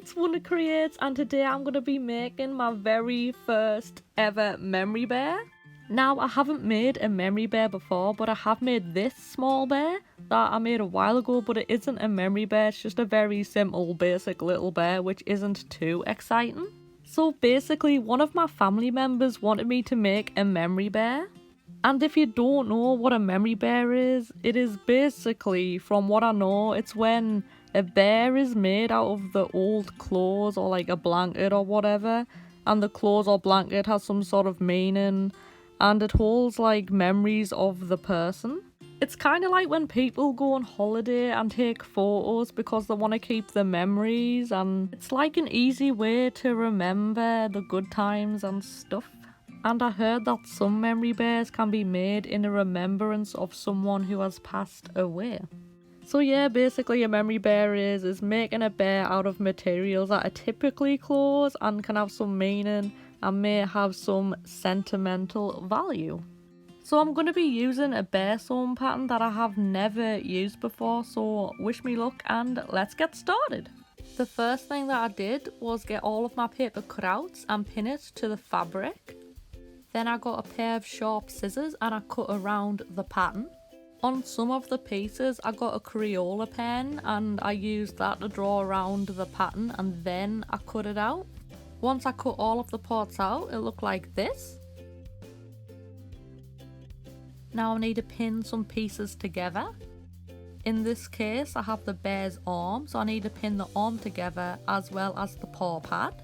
it's Wonder Creates, and today I'm going to be making my very first ever memory bear. Now, I haven't made a memory bear before, but I have made this small bear that I made a while ago, but it isn't a memory bear, it's just a very simple basic little bear which isn't too exciting. So basically, one of my family members wanted me to make a memory bear. And if you don't know what a memory bear is, it is basically, from what I know, it's when a bear is made out of the old clothes or like a blanket or whatever, and the clothes or blanket has some sort of meaning, and it holds like memories of the person. It's kind of like when people go on holiday and take photos because they want to keep the memories, and it's like an easy way to remember the good times and stuff. And I heard that some memory bears can be made in a remembrance of someone who has passed away. So yeah, basically a memory bear is making a bear out of materials that are typically clothes and can have some meaning and may have some sentimental value. So I'm going to be using a bear sewn pattern that I have never used before, so wish me luck and let's get started. The first thing that I did was get all of my paper cutouts and pin it to the fabric. Then I got a pair of sharp scissors and I cut around the pattern. On some of the pieces I got a Crayola pen and I used that to draw around the pattern, and then I cut it out. Once I cut all of the parts out, it looked like this. Now I need to pin some pieces together. In this case I have the bear's arm, so I need to pin the arm together as well as the paw pad.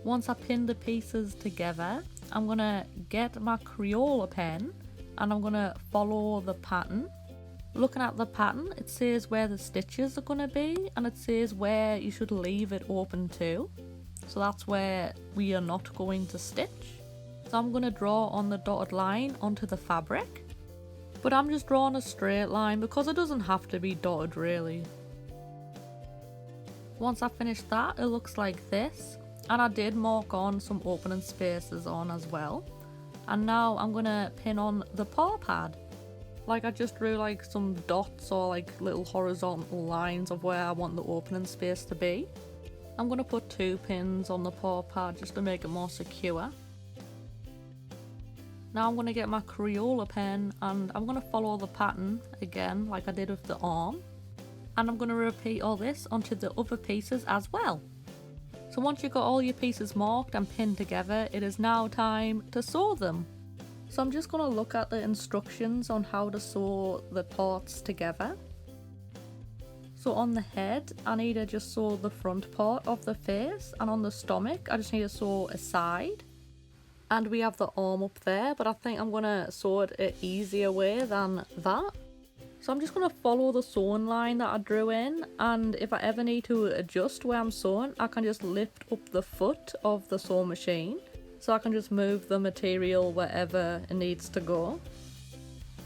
Once I pin the pieces together, I'm going to get my Crayola pen and I'm going to follow the pattern. Looking at the pattern, it says where the stitches are going to be and it says where you should leave it open to. So that's where we are not going to stitch. So I'm going to draw on the dotted line onto the fabric. But I'm just drawing a straight line because it doesn't have to be dotted really. Once I finish that, it looks like this. And I did mark on some opening spaces on as well. And now I'm gonna pin on the paw pad. Like I just drew like some dots or like little horizontal lines of where I want the opening space to be. I'm gonna put 2 pins on the paw pad just to make it more secure. Now I'm gonna get my Crayola pen and I'm gonna follow the pattern again like I did with the arm. And I'm gonna repeat all this onto the other pieces as well. So once you've got all your pieces marked and pinned together, it is now time to sew them. So I'm just going to look at the instructions on how to sew the parts together. So on the head, I need to just sew the front part of the face, and on the stomach, I just need to sew a side. And we have the arm up there, but I think I'm going to sew it an easier way than that. So I'm just going to follow the sewing line that I drew in, and if I ever need to adjust where I'm sewing, I can just lift up the foot of the sewing machine, so I can just move the material wherever it needs to go.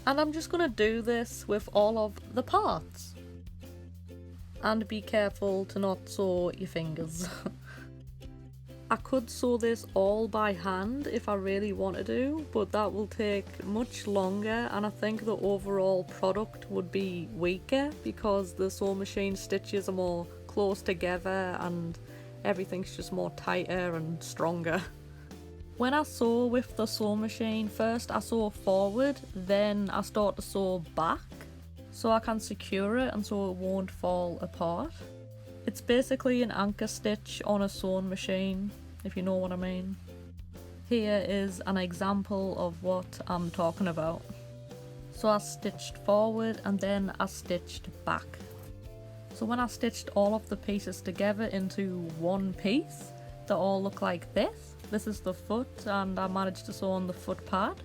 And I'm just going to do this with all of the parts. And be careful to not sew your fingers. I could sew this all by hand if I really wanted to, but that will take much longer, and I think the overall product would be weaker because the sewing machine stitches are more close together and everything's just more tighter and stronger. When I sew with the sewing machine, first I sew forward, then I start to sew back so I can secure it and so it won't fall apart. It's basically an anchor stitch on a sewing machine, if you know what I mean. Here is an example of what I'm talking about. So I stitched forward and then I stitched back. So when I stitched all of the pieces together into one piece, they all look like this. This is the foot and I managed to sew on the foot pad.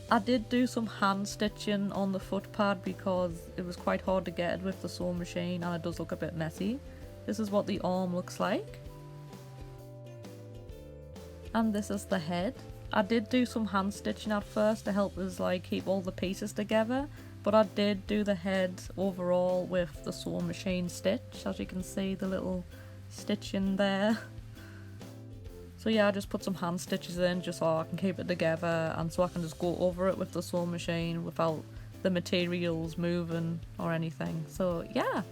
I did do some hand stitching on the foot pad because it was quite hard to get it with the sewing machine and it does look a bit messy. This is what the arm looks like. And this is the head. I did do some hand stitching at first to help us like keep all the pieces together, but I did do the head overall with the sewing machine stitch. As you can see, the little stitch in there. So So yeah, I just put some hand stitches in just so I can keep it together and so I can just go over it with the sewing machine without the materials moving or anything. So yeah.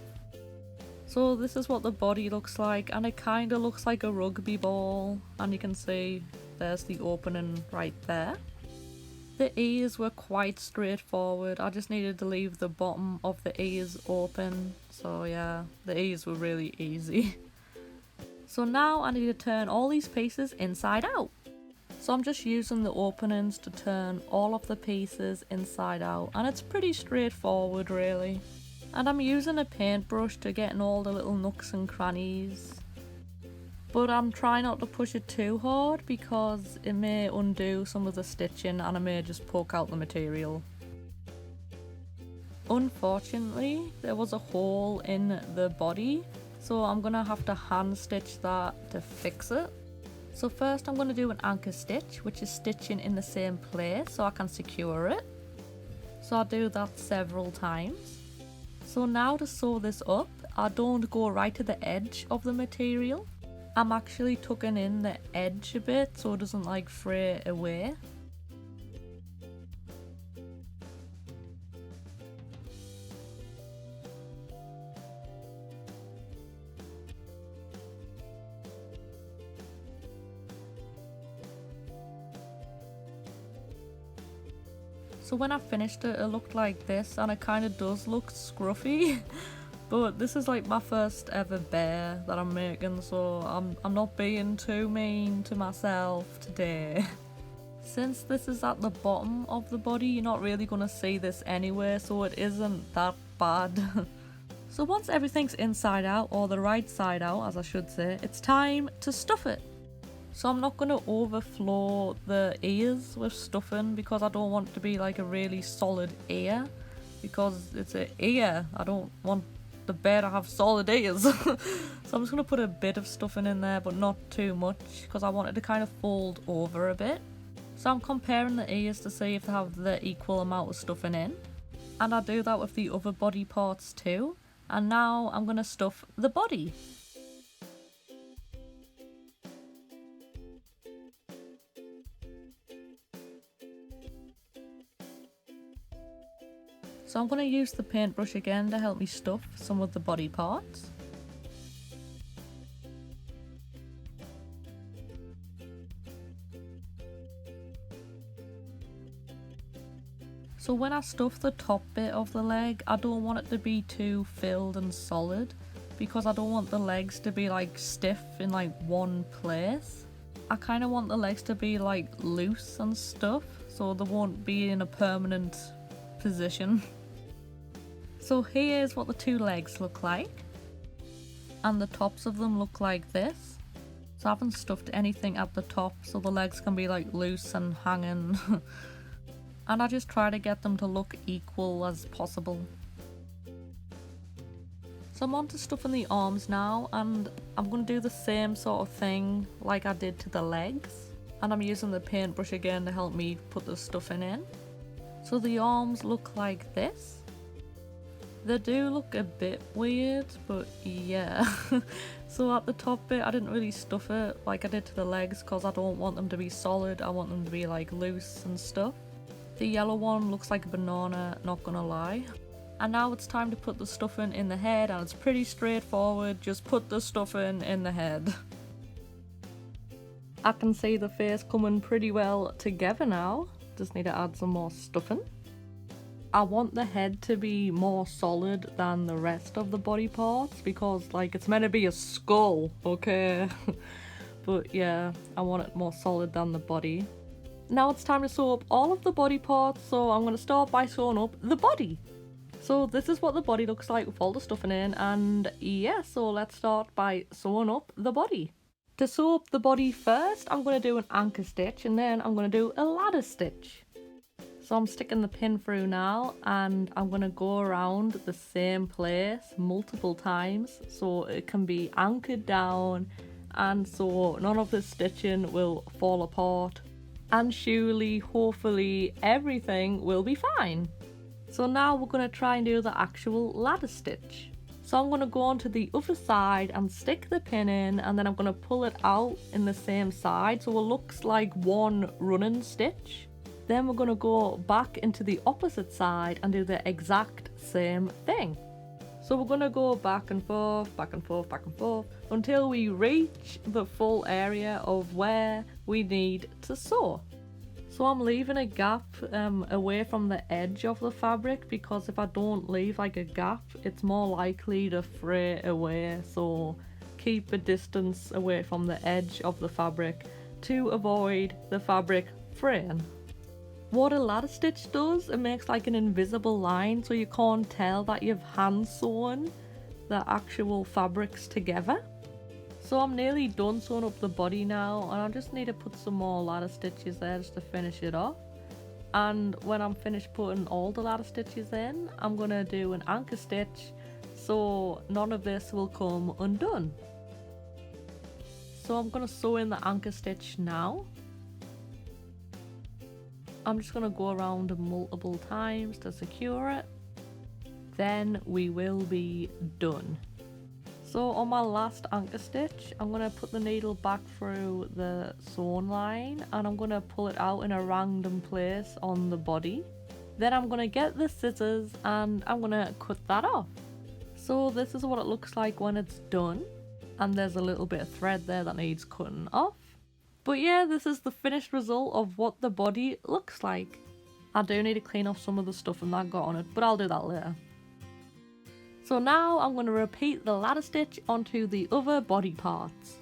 So this is what the body looks like, and it kind of looks like a rugby ball, and you can see there's the opening right there. The ears were quite straightforward. I just needed to leave the bottom of the ears open. So yeah, the ears were really easy. So now I need to turn all these pieces inside out. So I'm just using the openings to turn all of the pieces inside out, and it's pretty straightforward really. And I'm using a paintbrush to get in all the little nooks and crannies. But I'm trying not to push it too hard because it may undo some of the stitching and I may just poke out the material. Unfortunately, there was a hole in the body, so I'm gonna have to hand stitch that to fix it. So first I'm gonna do an anchor stitch, which is stitching in the same place so I can secure it. So I'll do that several times. So now to sew this up, I don't go right to the edge of the material. I'm actually tucking in the edge a bit so it doesn't like fray away. So when I finished it, it looked like this, and it kind of does look scruffy. But this is like my first ever bear that I'm making, so I'm not being too mean to myself today. Since this is at the bottom of the body, you're not really gonna see this anyway, so it isn't that bad. So once everything's inside out, or the right side out as I should say, it's time to stuff it. So I'm not going to overflow the ears with stuffing because I don't want it to be like a really solid ear, because it's an ear. I don't want the bear to have solid ears. So I'm just going to put a bit of stuffing in there, but not too much because I want it to kind of fold over a bit. So I'm comparing the ears to see if they have the equal amount of stuffing in. And I do that with the other body parts too. And now I'm going to stuff the body. So I'm going to use the paintbrush again to help me stuff some of the body parts. So when I stuff the top bit of the leg, I don't want it to be too filled and solid because I don't want the legs to be like stiff in like one place. I kind of want the legs to be like loose and stuff so they won't be in a permanent position. So here's what the two legs look like, and the tops of them look like this. So I haven't stuffed anything at the top so the legs can be like loose and hanging. And I just try to get them to look equal as possible. So I'm on to stuffing the arms now, and I'm going to do the same sort of thing like I did to the legs. And I'm using the paintbrush again to help me put the stuffing in. So the arms look like this. They do look a bit weird, but yeah. So at the top bit I didn't really stuff it like I did to the legs because I don't want them to be solid, I want them to be like loose and stuff. The yellow one looks like a banana, not gonna lie. And now it's time to put the stuffing in the head, and it's pretty straightforward, just put the stuffing in the head. I can see the face coming pretty well together now, just need to add some more stuffing. I want the head to be more solid than the rest of the body parts because like it's meant to be a skull, okay? But yeah, I want it more solid than the body. Now it's time to sew up all of the body parts, so I'm going to start by sewing up the body. So this is what the body looks like with all the stuffing in, and yeah, so let's start by sewing up the body. To sew up the body first, I'm going to do an anchor stitch and then I'm going to do a ladder stitch. So I'm sticking the pin through now, and I'm going to go around the same place multiple times so it can be anchored down and so none of the stitching will fall apart, and surely, hopefully, everything will be fine. So now we're going to try and do the actual ladder stitch. So I'm going to go on to the other side and stick the pin in, and then I'm going to pull it out in the same side so it looks like one running stitch. Then we're going to go back into the opposite side and do the exact same thing. So we're going to go back and forth, back and forth, back and forth until we reach the full area of where we need to sew. So I'm leaving a gap away from the edge of the fabric, because if I don't leave like a gap, it's more likely to fray away. So keep a distance away from the edge of the fabric to avoid the fabric fraying. What a ladder stitch does, it makes like an invisible line so you can't tell that you've hand sewn the actual fabrics together. So I'm nearly done sewing up the body now, and I just need to put some more ladder stitches there just to finish it off. And when I'm finished putting all the ladder stitches in, I'm going to do an anchor stitch so none of this will come undone. So I'm going to sew in the anchor stitch now. I'm just going to go around multiple times to secure it. Then we will be done. So on my last anchor stitch, I'm going to put the needle back through the sewn line, and I'm going to pull it out in a random place on the body. Then I'm going to get the scissors and I'm going to cut that off. So this is what it looks like when it's done, and there's a little bit of thread there that needs cutting off. But yeah, this is the finished result of what the body looks like. I do need to clean off some of the stuff and that got on it, but I'll do that later. So now I'm going to repeat the ladder stitch onto the other body parts.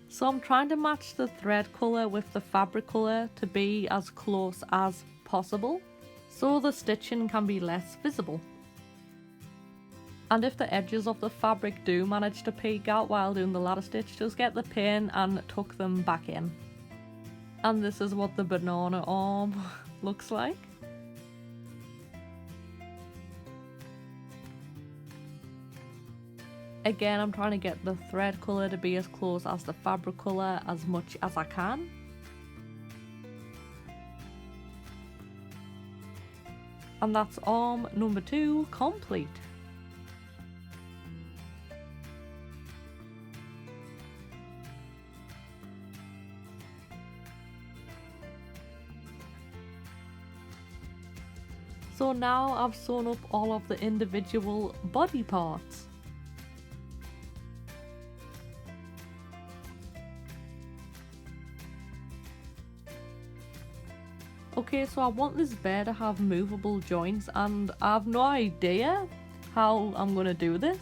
So I'm trying to match the thread colour with the fabric colour to be as close as possible, so the stitching can be less visible. And if the edges of the fabric do manage to peek out while doing the ladder stitch, just get the pin and tuck them back in. And this is what the banana arm looks like. Again, I'm trying to get the thread colour to be as close as the fabric colour as much as I can. And that's arm number 2 complete. So now I've sewn up all of the individual body parts. Okay, so I want this bear to have movable joints, and I have no idea how I'm gonna do this,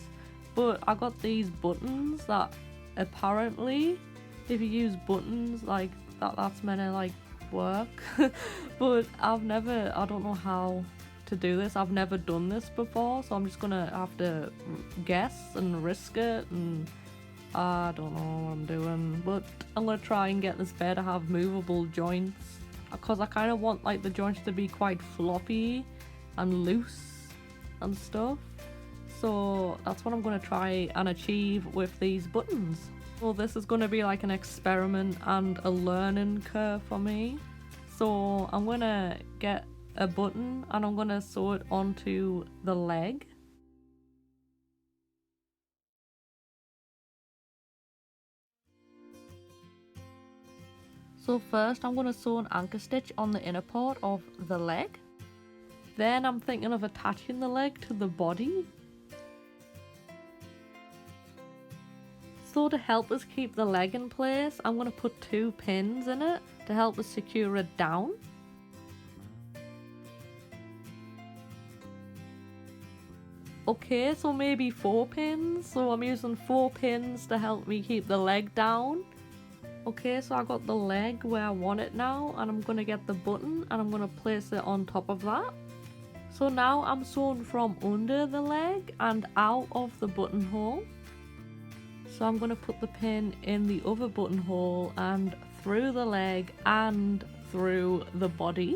but I got these buttons that apparently if you use buttons like that's meant to like work. But I don't know how to do this. I've never done this before, so I'm just gonna have to guess and risk it, and I don't know what I'm doing, but I'm gonna try and get this bear to have movable joints, because I kind of want like the joints to be quite floppy and loose and stuff. So that's what I'm going to try and achieve with these buttons. So this is going to be like an experiment and a learning curve for me. So I'm going to get a button and I'm going to sew it onto the leg. So first I'm going to sew an anchor stitch on the inner part of the leg. Then I'm thinking of attaching the leg to the body. So to help us keep the leg in place, I'm going to put 2 pins in it to help us secure it down. Okay, so maybe 4 pins. So I'm using 4 pins to help me keep the leg down. Okay, so I got the leg where I want it now, and I'm going to get the button and I'm going to place it on top of that. So now I'm sewing from under the leg and out of the buttonhole. So I'm going to put the pin in the other buttonhole and through the leg and through the body.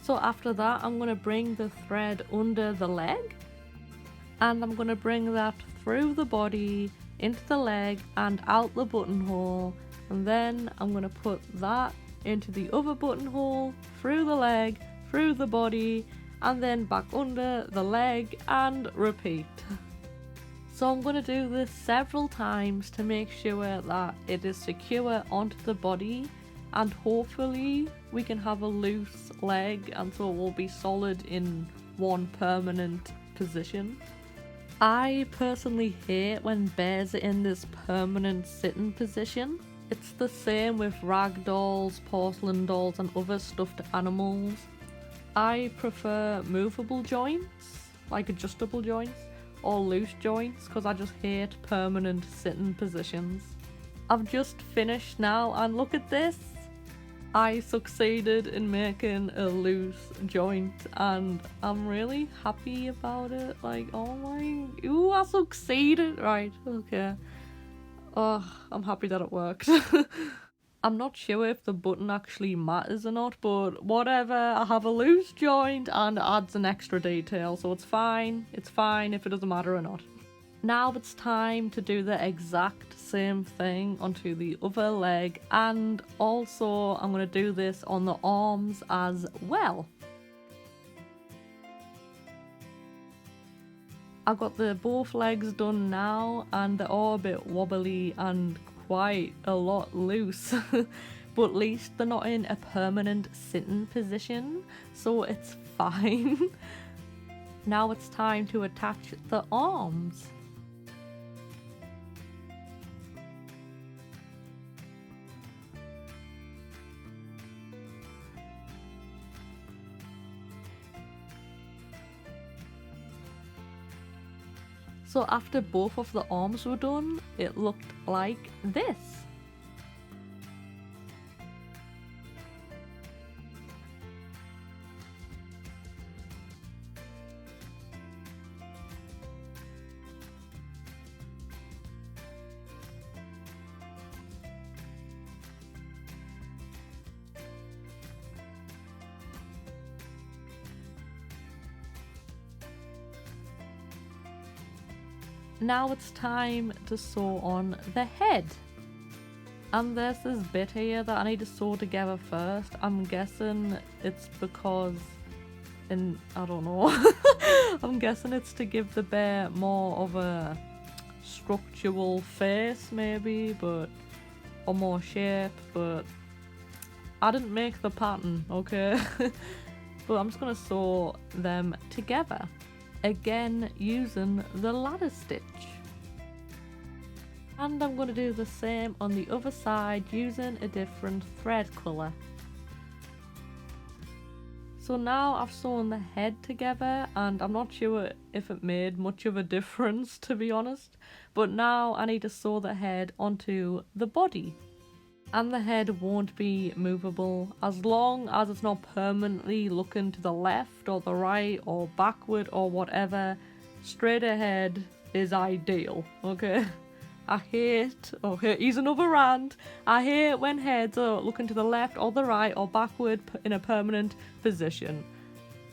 So after that, I'm going to bring the thread under the leg, and I'm going to bring that through the body, into the leg and out the buttonhole, and then I'm going to put that into the other buttonhole, through the leg, through the body and then back under the leg and repeat. So I'm going to do this several times to make sure that it is secure onto the body, and hopefully we can have a loose leg and so it will be solid in one permanent position. I personally hate when bears are in this permanent sitting position. It's the same with rag dolls, porcelain dolls and other stuffed animals. I prefer movable joints, like adjustable joints, or loose joints, because I just hate permanent sitting positions. I've just finished now and look at this! I succeeded in making a loose joint and I'm really happy about it. Like, oh my, ooh, I succeeded! Right, okay. Oh, I'm happy that it worked. I'm not sure if the button actually matters or not, but whatever, I have a loose joint and it adds an extra detail, so it's fine if it doesn't matter or not. Now it's time to do the exact same thing onto the other leg, and also I'm going to do this on the arms as well. I've got the both legs done now and they're all a bit wobbly and quite a lot loose, but at least they're not in a permanent sitting position, so it's fine. Now it's time to attach the arms. So after both of the arms were done, it looked like this. Now it's time to sew on the head. And there's this bit here that I need to sew together first. I'm guessing it's because, I don't know. I'm guessing it's to give the bear more of a structural face maybe, or more shape, but I didn't make the pattern, okay? But I'm just gonna sew them together. Again, using the ladder stitch. And I'm going to do the same on the other side using a different thread colour. So now I've sewn the head together and I'm not sure if it made much of a difference, to be honest, but now I need to sew the head onto the body. And the head won't be movable as long as it's not permanently looking to the left or the right or backward or whatever. Straight ahead is ideal, okay? Here's another rant. I hate when heads are looking to the left or the right or backward in a permanent position.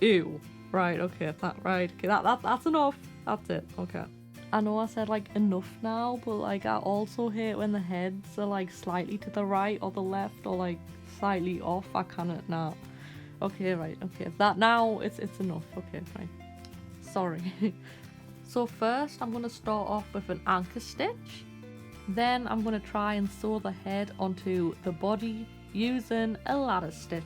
Ew. Right, okay, that's enough. That's it, okay. I know I said like enough now, but like I also hate when the heads are like slightly to the right or the left or like slightly off. I cannot now. Okay, right, okay. That now it's enough. Okay, fine. Sorry. So first I'm gonna start off with an anchor stitch. Then I'm gonna try and sew the head onto the body using a ladder stitch.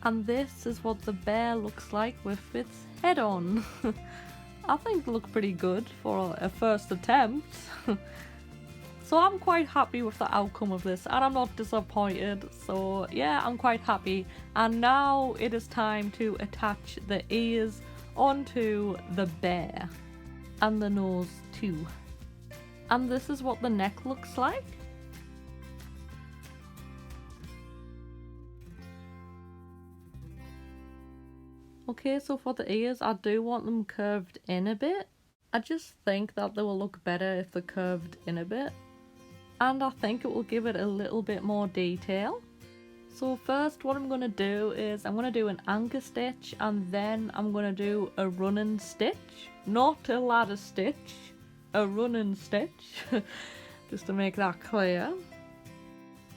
And this is what the bear looks like with its head on. I think it looked pretty good for a first attempt. So I'm quite happy with the outcome of this and I'm not disappointed. So yeah, I'm quite happy. And now it is time to attach the ears onto the bear. and the nose too. And this is what the neck looks like. Okay, so for the ears, I do want them curved in a bit. I just think that they will look better if they're curved in a bit. And I think it will give it a little bit more detail. So first what I'm going to do is I'm going to do an anchor stitch, and then I'm going to do a running stitch. Not a ladder stitch, a running stitch, just to make that clear.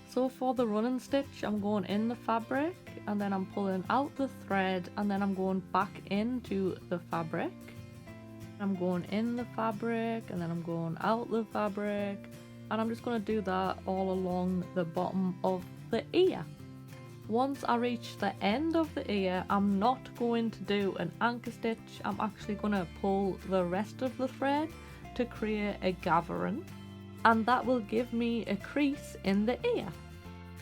So for the running stitch, I'm going in the fabric, and then I'm pulling out the thread, and then I'm going back into the fabric. I'm going in the fabric, and then I'm going out the fabric, and I'm just going to do that all along the bottom of the ear. Once I reach the end of the ear, I'm not going to do an anchor stitch. I'm actually going to pull the rest of the thread to create a gathering, and that will give me a crease in the ear.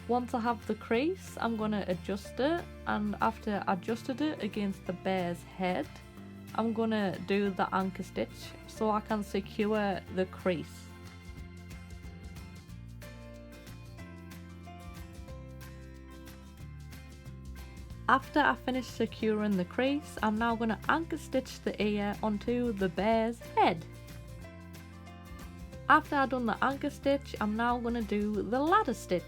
Once I have the crease, I'm going to adjust it, and after I adjusted it against the bear's head, I'm going to do the anchor stitch so I can secure the crease. After I finish securing the crease, I'm now going to anchor stitch the ear onto the bear's head. After I've done the anchor stitch, I'm now going to do the ladder stitch.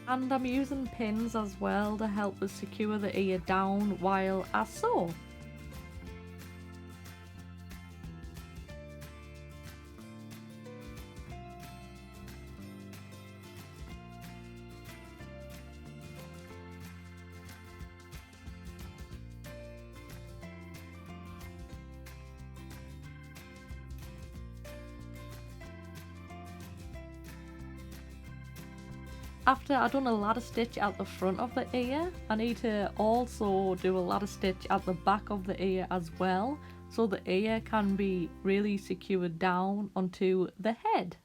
And I'm using pins as well to help us secure the ear down while I sew. After I've done a ladder stitch at the front of the ear, I need to also do a ladder stitch at the back of the ear as well, so the ear can be really secured down onto the head.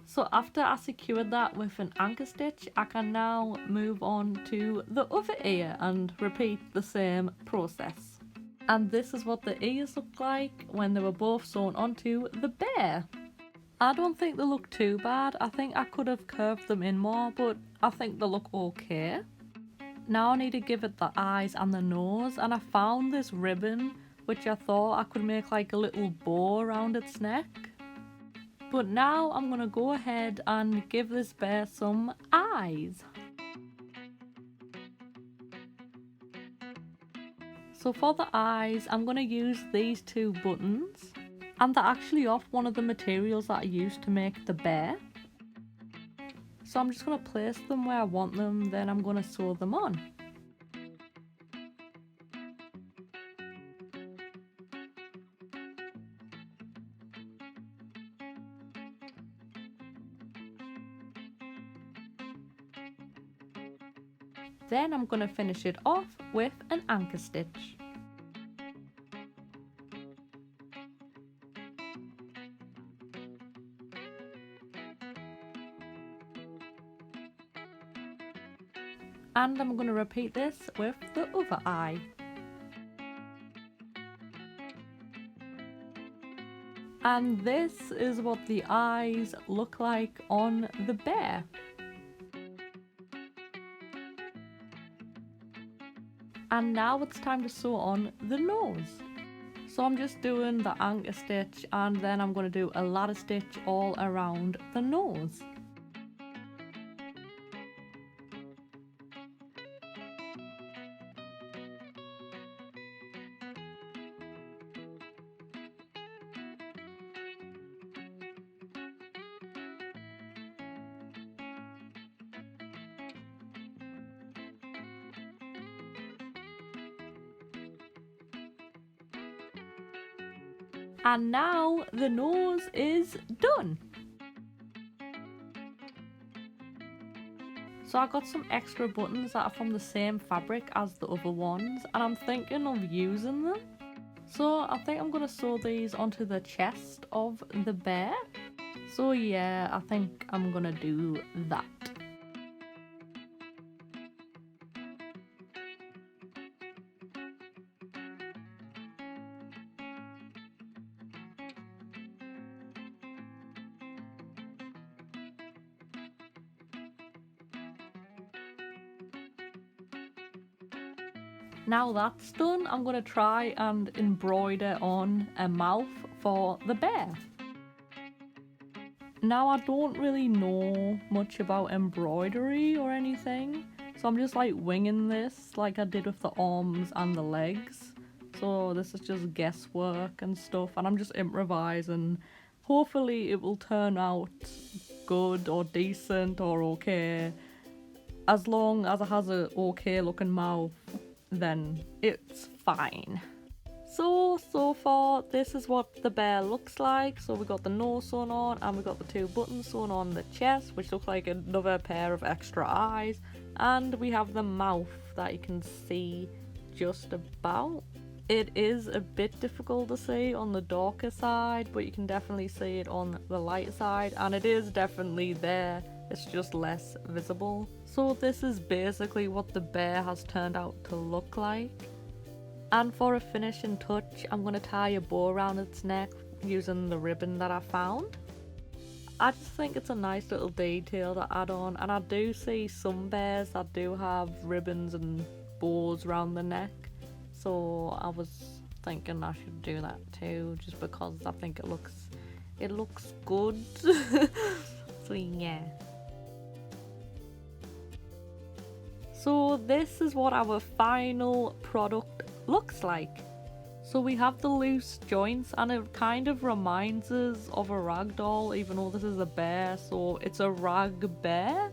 So after I secured that with an anchor stitch, I can now move on to the other ear and repeat the same process. And this is what the ears look like when they were both sewn onto the bear. I don't think they look too bad. I think I could have curved them in more, but I think they look okay. Now I need to give it the eyes and the nose, and I found this ribbon which I thought I could make like a little bow around its neck. But now I'm going to go ahead and give this bear some eyes. So for the eyes, I'm going to use these two buttons. And they're actually off one of the materials that I used to make the bear. So I'm just going to place them where I want them, then I'm going to sew them on. Then I'm going to finish it off with an anchor stitch. And I'm going to repeat this with the other eye. And this is what the eyes look like on the bear. And now it's time to sew on the nose. So I'm just doing the anchor stitch, and then I'm going to do a ladder stitch all around the nose. And now the nose is done. So I got some extra buttons that are from the same fabric as the other ones, and I'm thinking of using them. So I think I'm going to sew these onto the chest of the bear. So yeah, I think I'm going to do that. Now that's done, I'm going to try and embroider on a mouth for the bear. Now I don't really know much about embroidery or anything, so I'm just like winging this like I did with the arms and the legs. So this is just guesswork and stuff, and I'm just improvising. Hopefully it will turn out good or decent or okay. As long as it has a okay looking mouth, then it's fine. So far this is what the bear looks like. So we got the nose sewn on, and we got the 2 buttons sewn on the chest, which looks like another pair of extra eyes, and we have the mouth that you can see just about. It is a bit difficult to see on the darker side, but you can definitely see it on the lighter side, and it is definitely there, it's just less visible. So this is basically what the bear has turned out to look like. And for a finishing touch, I'm going to tie a bow around its neck using the ribbon that I found. I just think it's a nice little detail to add on, and I do see some bears that do have ribbons and bows around the neck. So I was thinking I should do that too, just because I think it looks good. So yeah. So this is what our final product looks like. So we have the loose joints, and it kind of reminds us of a rag doll, even though this is a bear, so it's a rag bear.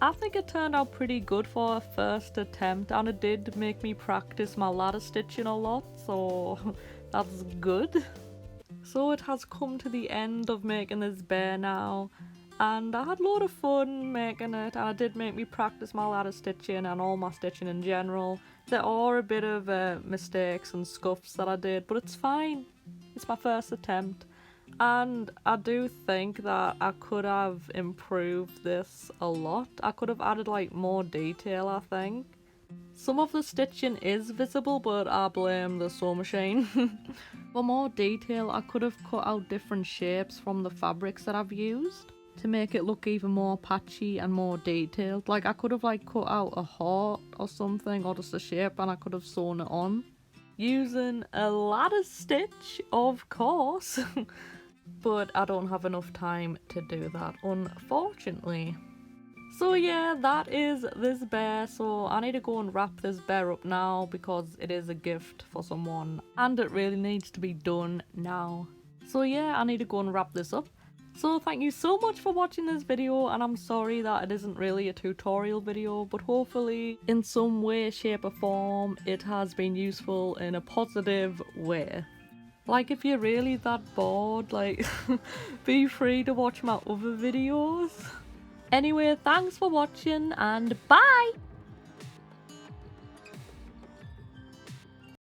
I think it turned out pretty good for a first attempt, and it did make me practice my ladder stitching a lot, so that's good. So it has come to the end of making this bear now, and I had a lot of fun making it, and it did make me practice my ladder stitching and all my stitching in general. There are a bit of mistakes and scuffs that I did, but it's fine. It's my first attempt. And I do think that I could have improved this a lot. I could have added like more detail, I think. Some of the stitching is visible, but I blame the sewing machine. For more detail, I could have cut out different shapes from the fabrics that I've used to make it look even more patchy and more detailed. Like I could have like cut out a heart or something, or just a shape, and I could have sewn it on. Using a ladder stitch, of course. But I don't have enough time to do that, unfortunately. So yeah, that is this bear. So I need to go and wrap this bear up now, because it is a gift for someone and it really needs to be done now. So yeah, I need to go and wrap this up. So thank you so much for watching this video, and I'm sorry that it isn't really a tutorial video, but hopefully in some way, shape or form it has been useful in a positive way. Like if you're really that bored, like be free to watch my other videos. Anyway, thanks for watching and bye!